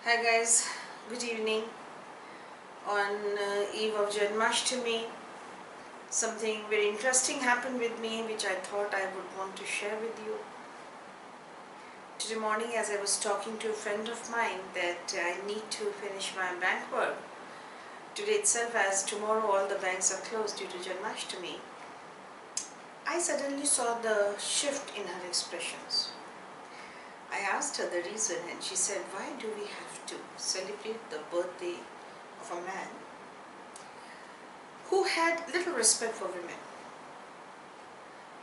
Hi guys, good evening. On eve of Janmashtami, something very interesting happened with me which I thought I would want to share with you. Today morning as I was talking to a friend of mine that I need to finish my bank work. Today itself, as tomorrow all the banks are closed due to Janmashtami, I suddenly saw the shift in her expressions. I asked her the reason and she said, why do we have to celebrate the birthday of a man who had little respect for women?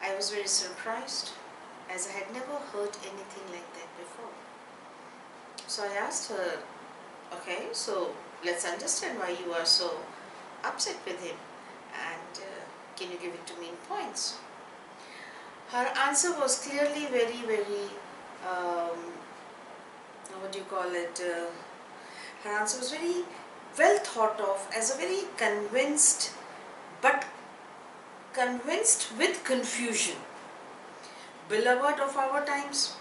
I was very surprised as I had never heard anything like that before. So I asked her, okay, so let's understand why you are so upset with him and can you give it to me in points? Her answer was clearly very, what do you call it? Her answer was very well thought of as a very but convinced with confusion. Beloved of our times.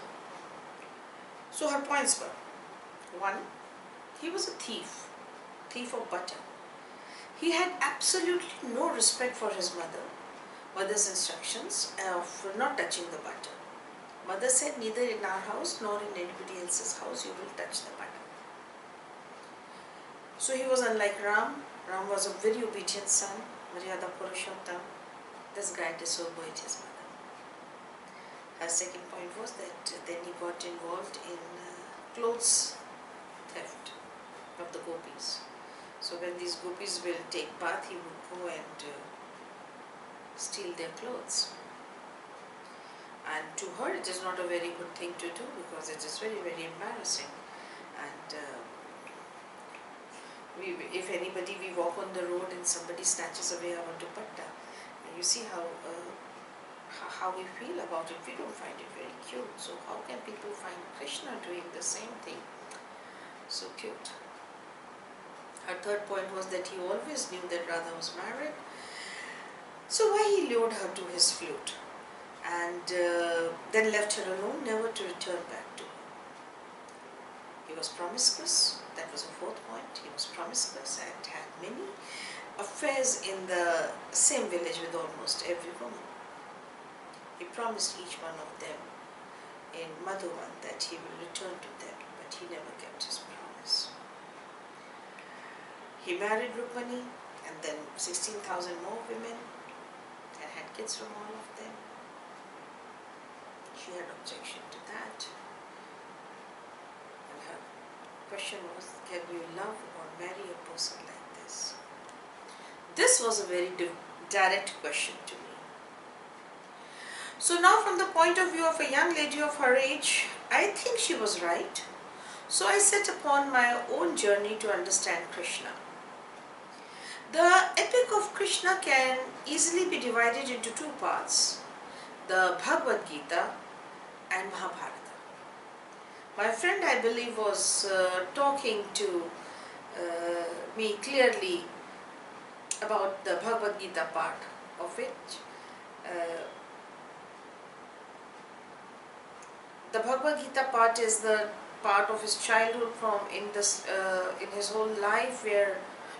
So her points were: 1. He was a thief of butter. He had absolutely no respect for his mother's instructions of not touching the butter. Mother said, neither in our house nor in anybody else's house you will touch the butter. So he was unlike Ram. Ram was a very obedient son, Maryada Purushottam. This guy disobeyed his mother. Her second point was that then he got involved in clothes theft of the gopis. So when these gopis will take bath, he would go and steal their clothes. And to her it is not a very good thing to do because it is very embarrassing. And if anybody, we walk on the road and somebody snatches away our dupatta, you see how we feel about it. We don't find it very cute. So how can people find Krishna doing the same thing? So cute. Her third point was that he always knew that Radha was married. So why he lured her to his flute and then left her alone, never to return back to her. He was promiscuous. That was a fourth point. He was promiscuous and had many affairs in the same village with almost every woman. He promised each one of them in Madhuvan that he will return to them, but he never kept his promise. He married Rukmani and then 16,000 more women and had kids from all of them. She had objection to that. And her question was, can you love or marry a person like this? This was a very direct question to me. So now from the point of view of a young lady of her age, I think she was right. So I set upon my own journey to understand Krishna. The epic of Krishna can easily be divided into two parts, the Bhagavad Gita and Mahabharata. My friend, I believe, was talking to me clearly about the Bhagavad Gita part of it. The Bhagavad Gita part is the part of his childhood from in his whole life, where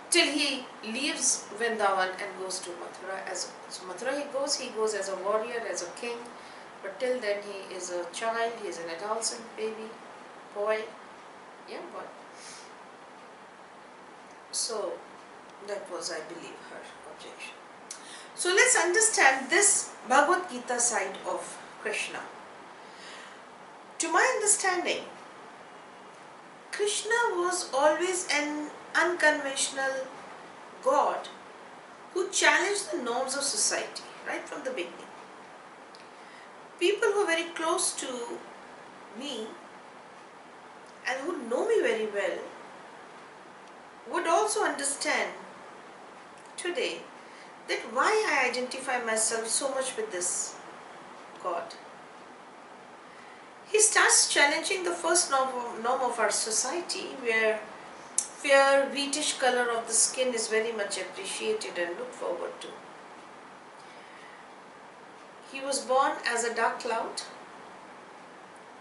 till he leaves Vrindavan and goes to Mathura. So Mathura he goes as a warrior, as a king, but till then he is a child, he is an adolescent, baby, boy, young boy. So that was, I believe, her objection. So let's understand this Bhagavad Gita side of Krishna. To my understanding, Krishna was always an unconventional God who challenged the norms of society right from the beginning. People who are very close to me and who know me very well would also understand today that why I identify myself so much with this God. He starts challenging the first norm of our society, where fair wheatish color of the skin is very much appreciated and looked forward to. He was born as a dark cloud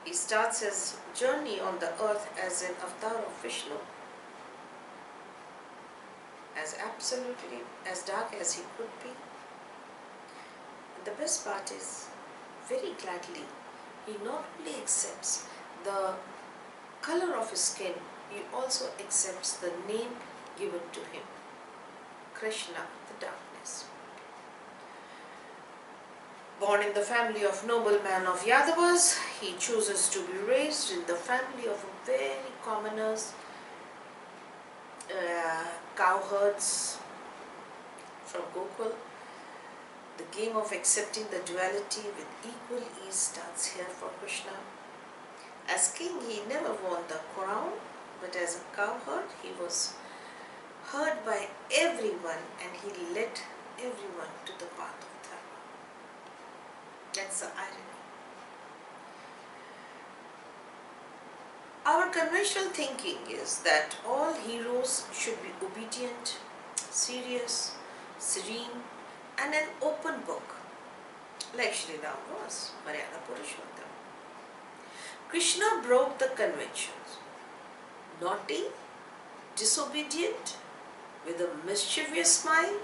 He starts his journey on the earth as an avatar of Vishnu, as absolutely as dark as he could be. And the best part is, very gladly, he not only accepts the color of his skin, he also accepts the name given to him, Krishna, the darkness. Born in the family of nobleman of Yadavas, he chooses to be raised in the family of a very commoners, cowherds from Gokul. The game of accepting the duality with equal ease starts here for Krishna. As king, he never won the crown, but as a cowherd, he was heard by everyone and he led everyone to the path of dharma. That's the irony. Our conventional thinking is that all heroes should be obedient, serious, serene, and an open book, like Shri Ram was, Maryada Purushottam. Krishna broke the conventions. Naughty, disobedient, with a mischievous smile.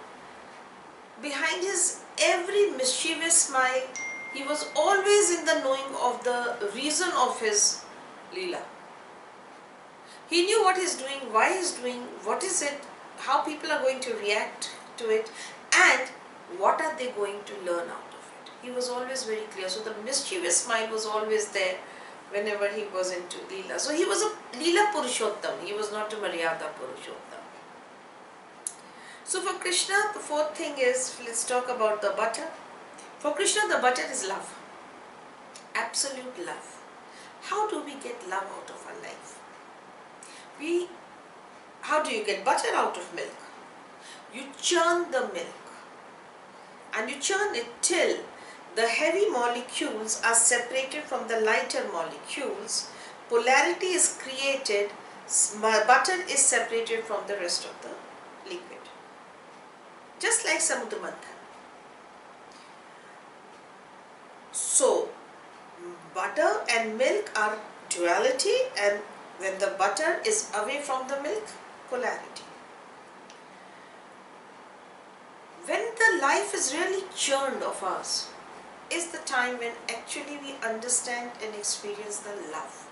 Behind his every mischievous smile, he was always in the knowing of the reason of his Leela. He knew what he's doing, why he's doing, what is it, how people are going to react to it, and what are they going to learn out of it. He was always very clear. So the mischievous smile was always there whenever he was into Leela. So he was a Leela Purushottam. He was not a Maryada Purushottam. So for Krishna, the fourth thing is, let's talk about the butter. For Krishna, the butter is love. Absolute love. How do we get love out of our life? How do you get butter out of milk? You churn the milk. And you churn it till the heavy molecules are separated from the lighter molecules. Polarity is created, butter is separated from the rest of the liquid. Just like Samudra Manthan. So, butter and milk are duality, and when the butter is away from the milk, polarity. When the life is really churned of us, is the time when actually we understand and experience the love.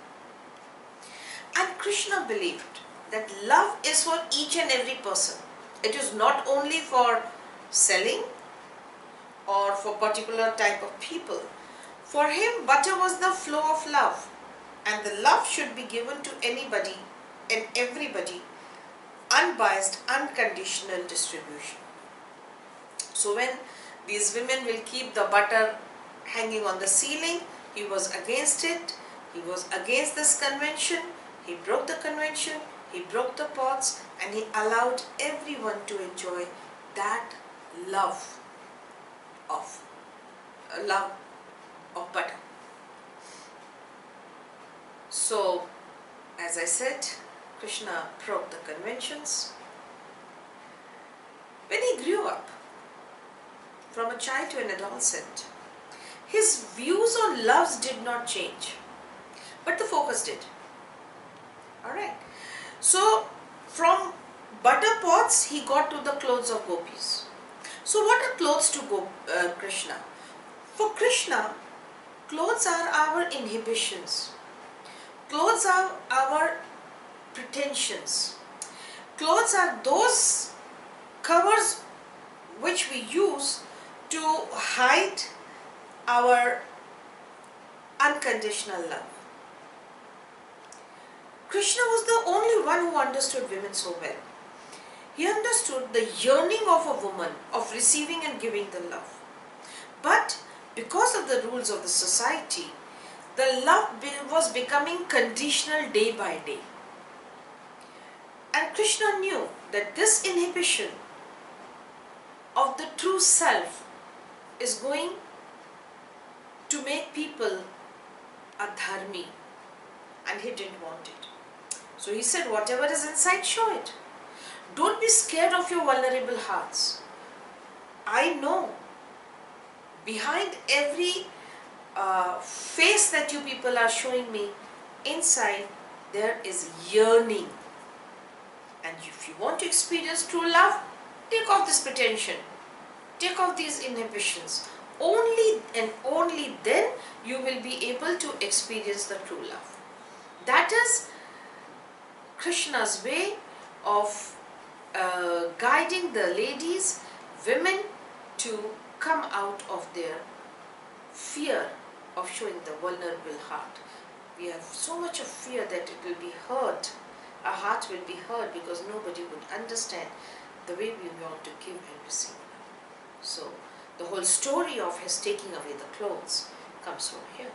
And Krishna believed that love is for each and every person. It is not only for selling or for particular type of people. For him, butter was the flow of love, and the love should be given to anybody and everybody, unbiased, unconditional distribution. So when these women will keep the butter hanging on the ceiling, he was against it. He was against this convention. He broke the convention. He broke the pots, and he allowed everyone to enjoy that love of butter. So, as I said, Krishna broke the conventions. When he grew up, from a child to an adolescent, his views on loves did not change, but the focus did. Alright. So, from butter pots, he got to the clothes of gopis. So, what are clothes to Krishna? For Krishna, clothes are our inhibitions. Clothes are our pretensions. Clothes are those covers which we use to hide our unconditional love. Krishna was the only one who understood women so well. He understood the yearning of a woman of receiving and giving the love. But because of the rules of the society, the love was becoming conditional day by day. And Krishna knew that this inhibition of the true self is going to make people adharmi, and he didn't want it. So he said, whatever is inside, show it. Don't be scared of your vulnerable hearts. I know behind every face that you people are showing me, inside there is yearning. And if you want to experience true love, take off this pretension, take off these inhibitions. Only and only then you will be able to experience the true love. That is Krishna's way of guiding the ladies, women, to come out of their fear of showing the vulnerable heart. We have so much of fear that it will be hurt. Our heart will be hurt because nobody would understand the way we want to give and receive love. So the whole story of his taking away the clothes comes from here.